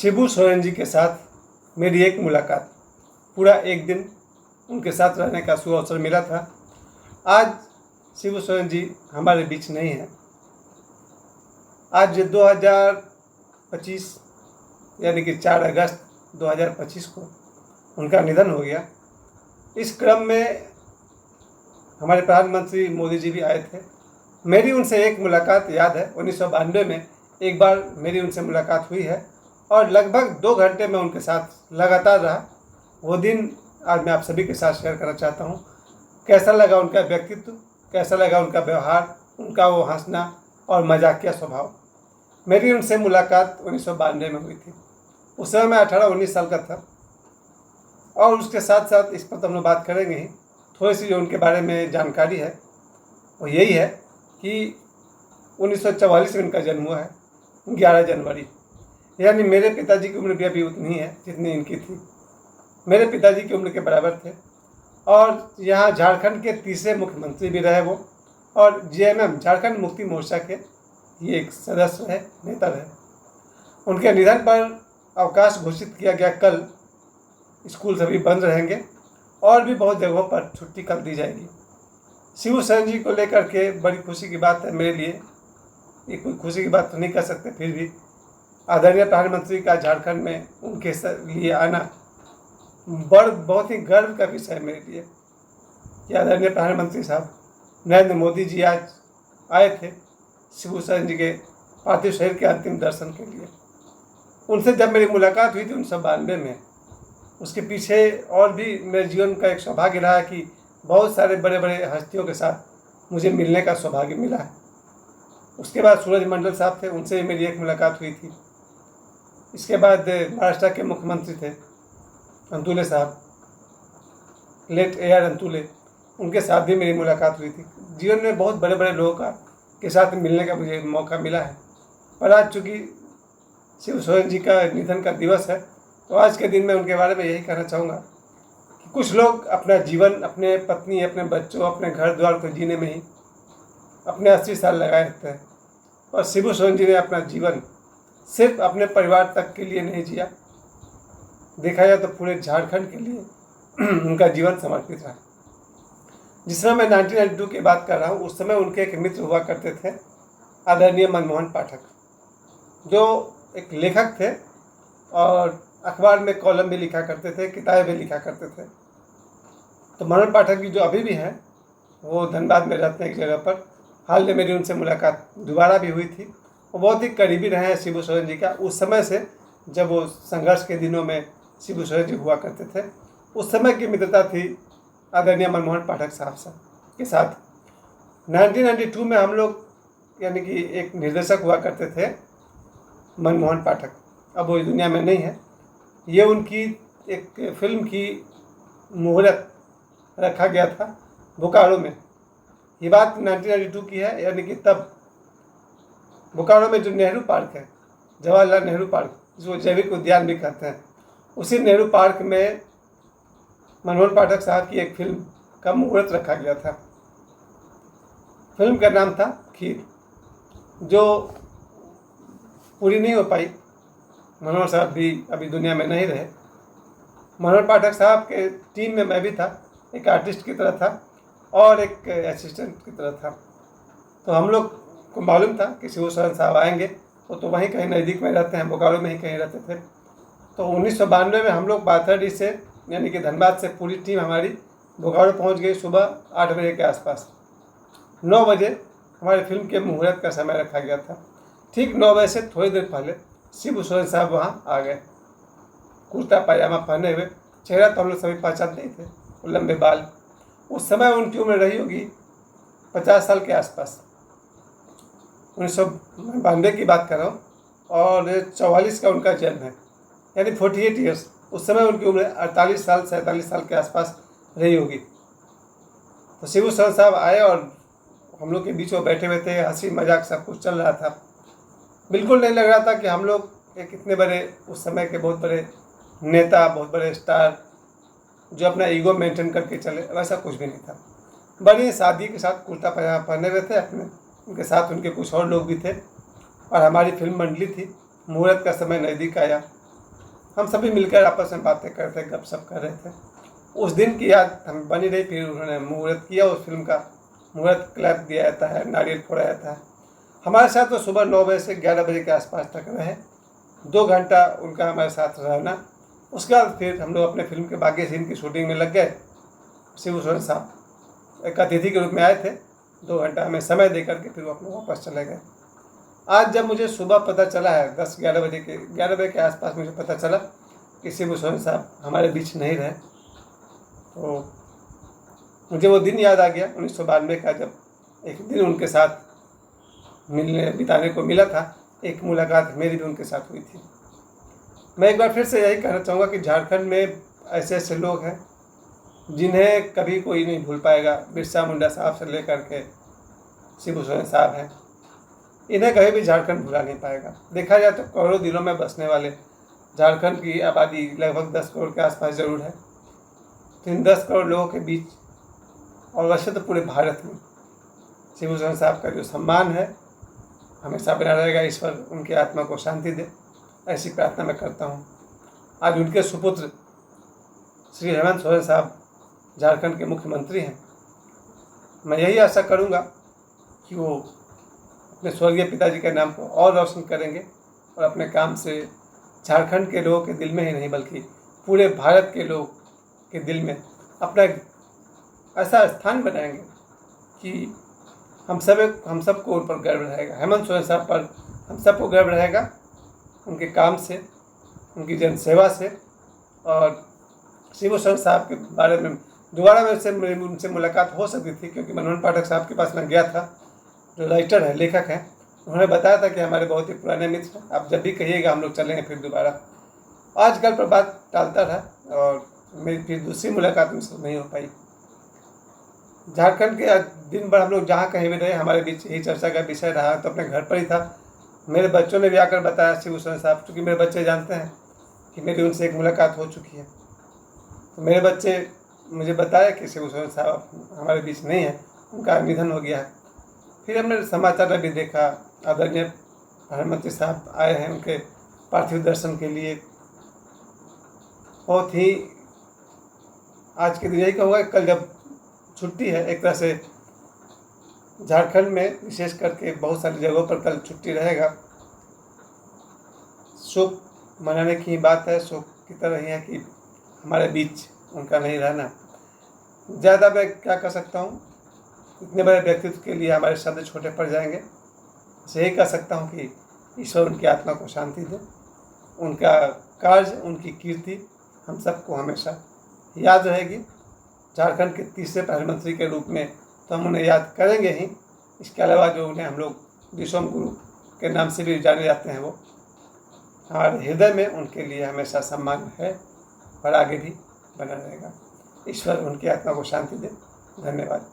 शिबू सोरेन जी के साथ मेरी एक मुलाकात, पूरा एक दिन उनके साथ रहने का सुअवसर मिला था। आज शिबू सोरेन जी हमारे बीच नहीं हैं। आज 2025 यानी कि 4 अगस्त 2025 को उनका निधन हो गया। इस क्रम में हमारे प्रधानमंत्री मोदी जी भी आए थे। मेरी उनसे एक मुलाकात याद है, 1992 में एक बार मेरी उनसे मुलाकात हुई है और लगभग 2 घंटे मैं उनके साथ लगातार रहा। वो दिन आज मैं आप सभी के साथ शेयर करना चाहता हूँ। कैसा लगा उनका व्यक्तित्व, कैसा लगा उनका व्यवहार, उनका वो हंसना और मजाकिया स्वभाव। मेरी उनसे मुलाकात 1992 में हुई थी। उस समय मैं 18-19 साल का था और उसके साथ साथ इस पर तो हम लोग बात करेंगे ही। थोड़ी सी जो उनके बारे में जानकारी है वो यही है कि 1944 में इनका जन्म हुआ है, 11 जनवरी। यानी मेरे पिताजी की उम्र भी अभी उतनी है जितनी इनकी थी। मेरे पिताजी की उम्र के बराबर थे और यहाँ झारखंड के तीसरे मुख्यमंत्री भी रहे वो, और जेएमएम झारखंड मुक्ति मोर्चा के ये एक सदस्य है, नेता रहे। उनके निधन पर अवकाश घोषित किया गया। कल स्कूल सभी बंद रहेंगे और भी बहुत जगहों पर छुट्टी कल दी जाएगी। शिबू सोरेन जी को लेकर के बड़ी खुशी की बात है मेरे लिए। ये कोई खुशी की बात तो नहीं कर सकते, फिर भी आदरणीय प्रधानमंत्री का झारखंड में उनके लिए आना बहुत ही गर्व का विषय है मेरे लिए कि आदरणीय प्रधानमंत्री साहब नरेंद्र मोदी जी आज आए थे शिबू सोरेन जी के पार्थिव शरीर के अंतिम दर्शन के लिए। उनसे जब मेरी मुलाकात हुई थी 1992 में, उसके पीछे और भी मेरे जीवन का एक सौभाग्य रहा कि बहुत सारे बड़े बड़े हस्तियों के साथ मुझे मिलने का सौभाग्य मिला है। उसके बाद सूरज मंडल साहब थे, उनसे मेरी एक मुलाकात हुई थी। इसके बाद महाराष्ट्र के मुख्यमंत्री थे अंतुले साहब, लेट AR अंतुले, उनके साथ भी मेरी मुलाकात हुई थी। जीवन में बहुत बड़े बड़े लोगों के साथ मिलने का मुझे मौका मिला है। पर आज चूँकि शिबू सोरेन जी का निधन का दिवस है, तो आज के दिन मैं उनके बारे में यही कहना चाहूँगा कि कुछ लोग अपना जीवन अपने पत्नी, अपने बच्चों, अपने घर द्वार को जीने में ही अपने 80 साल लगाए रहते हैं, और शिबू सोरेन जी ने अपना जीवन सिर्फ अपने परिवार तक के लिए नहीं जिया, देखा जाए तो पूरे झारखंड के लिए उनका जीवन समर्पित रहा। जिस समय मैं 1992 की बात कर रहा हूँ, उस समय उनके एक मित्र हुआ करते थे आदरणीय मनमोहन पाठक, जो एक लेखक थे और अखबार में कॉलम भी लिखा करते थे, किताबें भी लिखा करते थे। तो मनमोहन पाठक जी जो अभी भी हैं वो धनबाद में रहते हैं एक जगह पर। हाल में मेरी उनसे मुलाकात दोबारा भी हुई थी। वो बहुत ही करीबी रहे हैं शिबू सोरेन जी का, उस समय से जब वो संघर्ष के दिनों में शिबू सोरेन जी हुआ करते थे। उस समय की मित्रता थी आदरणीय मनमोहन पाठक साहब के साथ। 1992 में हम लोग यानी कि एक निर्देशक हुआ करते थे मनमोहन पाठक, अब वो इस दुनिया में नहीं है। ये उनकी एक फिल्म की मुहूर्त रखा गया था बोकारो में। ये बात 1992 की है, यानी कि तब बोकारो में जो नेहरू पार्क है, जवाहरलाल नेहरू पार्क, जिसको जैविक उद्यान भी कहते हैं, उसी नेहरू पार्क में मनमोहन पाठक साहब की एक फिल्म का मुहूर्त रखा गया था। फिल्म का नाम था खीर, जो पूरी नहीं हो पाई। मनोहर साहब भी अभी दुनिया में नहीं रहे। मनोहर पाठक साहब के टीम में मैं भी था, एक आर्टिस्ट की तरह था और एक असिस्टेंट की तरह था। तो हम लोग को मालूम था कि शिबू सोरेन साहब आएंगे, वो तो वहीं कहीं नज़दीक में रहते हैं, बोकारो में ही कहीं रहते थे। तो 1992 में हम लोग बाथरडी से यानी कि धनबाद से पूरी टीम हमारी बोकारो पहुंच गई सुबह 8 बजे के आसपास। 9 बजे हमारी फिल्म के मुहूर्त का समय रखा गया था। ठीक 9 बजे से थोड़ी देर पहले शिबू सोरेन साहब वहाँ आ गए, कुर्ता पायजामा पहने हुए। चेहरा तो हम लोग सभी पहचानते ही थे, वो लंबे बाल। उस समय उनकी उम्र रही होगी 50 साल के आसपास। 1992 की बात कर रहा हूँ और 44 का उनका जन्म है, यानी 48 ईयर्स। उस समय उनकी उम्र 48 साल 47 साल के आसपास रही होगी। तो शिबू सोरेन साहब आए और हम लोग के बीच में बैठे हुए थे, हंसी मजाक सब कुछ चल रहा था। बिल्कुल नहीं लग रहा था कि हम लोग एक इतने बड़े उस समय के बहुत बड़े नेता, बहुत बड़े स्टार जो अपना ईगो मेंटेन करके चले, वैसा कुछ भी नहीं था। बड़ी शादी के साथ कुर्ता पजामा पहने हुए थे अपने, उनके साथ उनके कुछ और लोग भी थे और हमारी फिल्म मंडली थी। मुहूर्त का समय नज़दीक आया हम सभी मिलकर आपस में बातें करते गपशप कर रहे थे। उस दिन की याद हमें बनी रही। फिर उन्होंने मुहूर्त किया, उस फिल्म का मुहूर्त क्लैप दिया जाता है, नारियल फोड़ा जाता है। हमारे साथ तो सुबह 9 बजे से 11 बजे के आसपास तक रहे। 2 घंटा उनका हमारे साथ रहना। उसके बाद फिर हम लोग अपने फिल्म के बाकी सीन की शूटिंग में लग गए। शिबू सोरेन साहब एक अतिथि के रूप में आए थे। 2 घंटा हमें समय दे करके फिर वो अपने वापस चले गए। आज जब मुझे सुबह पता चला है 11 बजे के आसपास मुझे पता चला कि शिबू सोरेन साहब हमारे बीच नहीं रहे, तो मुझे वो दिन याद आ गया 1992 का, जब एक दिन उनके साथ बिताने को मिला था। एक मुलाकात मेरी भी उनके साथ हुई थी। मैं एक बार फिर से यही कहना चाहूँगा कि झारखंड में ऐसे ऐसे लोग हैं जिन्हें कभी कोई नहीं भूल पाएगा। बिरसा मुंडा साहब से लेकर के शिबू सोरेन साहब हैं, इन्हें कभी भी झारखंड भुला नहीं पाएगा। देखा जाए तो करोड़ों दिलों में बसने वाले झारखंड की आबादी लगभग 10 करोड़ के आसपास जरूर है। तो इन 10 करोड़ लोगों के बीच, और वैसे तो पूरे भारत में, शिबू सोरेन साहब का जो सम्मान है हमेशा बना रहेगा। ईश्वर उनकी आत्मा को शांति दे, ऐसी प्रार्थना मैं करता हूँ। आज उनके सुपुत्र श्री हेमंत सोरेन साहब झारखंड के मुख्यमंत्री हैं। मैं यही आशा करूँगा कि वो अपने स्वर्गीय पिताजी के नाम को और रोशन करेंगे और अपने काम से झारखंड के लोगों के दिल में ही नहीं बल्कि पूरे भारत के लोग के दिल में अपना ऐसा स्थान बनाएंगे कि हम सबको उन पर गर्व रहेगा। हेमंत सोरेन साहब पर हम सबको गर्व रहेगा, उनके काम से, उनकी जनसेवा से। और शिबू सोरेन साहब के बारे में दोबारा मेरी उनसे मुलाकात हो सकती थी, क्योंकि मनोहर पाठक साहब के पास मैं गया था, जो राइटर हैं, लेखक हैं। उन्होंने बताया था कि हमारे बहुत ही पुराने मित्र हैं, आप जब भी कहिएगा हम लोग चलेंगे फिर दोबारा। आजकल पर बात टालता रहा और मेरी फिर दूसरी मुलाकात मुझसे नहीं हो पाई। झारखंड के दिन भर हम लोग जहाँ कहीं भी रहे, हमारे बीच यही चर्चा का विषय रहा। तो अपने घर पर ही था। मेरे बच्चों ने भी आकर बताया शिबू सोरेन साहब, क्योंकि मेरे बच्चे जानते हैं कि मेरी उनसे एक मुलाकात हो चुकी है। तो मेरे बच्चे मुझे बताया कि शिबू सोरेन साहब हमारे बीच नहीं है, उनका निधन हो गया है। फिर हमने समाचार में भी देखा, आदरणीय प्रधानमंत्री साहब आए हैं उनके पार्थिव दर्शन के लिए। बहुत ही आज के दिन यही कहूँगा, कल जब छुट्टी है, एक तरह से झारखंड में विशेष करके बहुत सारी जगहों पर कल छुट्टी रहेगा। शोक मनाने की बात है, शोक की तरह ही है कि हमारे बीच उनका नहीं रहना। ज़्यादा मैं क्या कर सकता हूँ, इतने बड़े व्यक्तित्व के लिए हमारे शब्द छोटे पड़ जाएंगे। यही कह सकता हूँ कि ईश्वर उनकी आत्मा को शांति दे। उनका कार्य, उनकी कीर्ति हम सबको हमेशा याद रहेगी। झारखंड के तीसरे प्रधानमंत्री के रूप में तो हम उन्हें याद करेंगे ही, इसके अलावा जो उन्हें हम लोग विश्वम गुरु के नाम से भी जाने जाते हैं, वो हमारे हृदय में उनके लिए हमेशा सम्मान है और आगे भी बना रहेगा। ईश्वर उनकी आत्मा को शांति दे। धन्यवाद।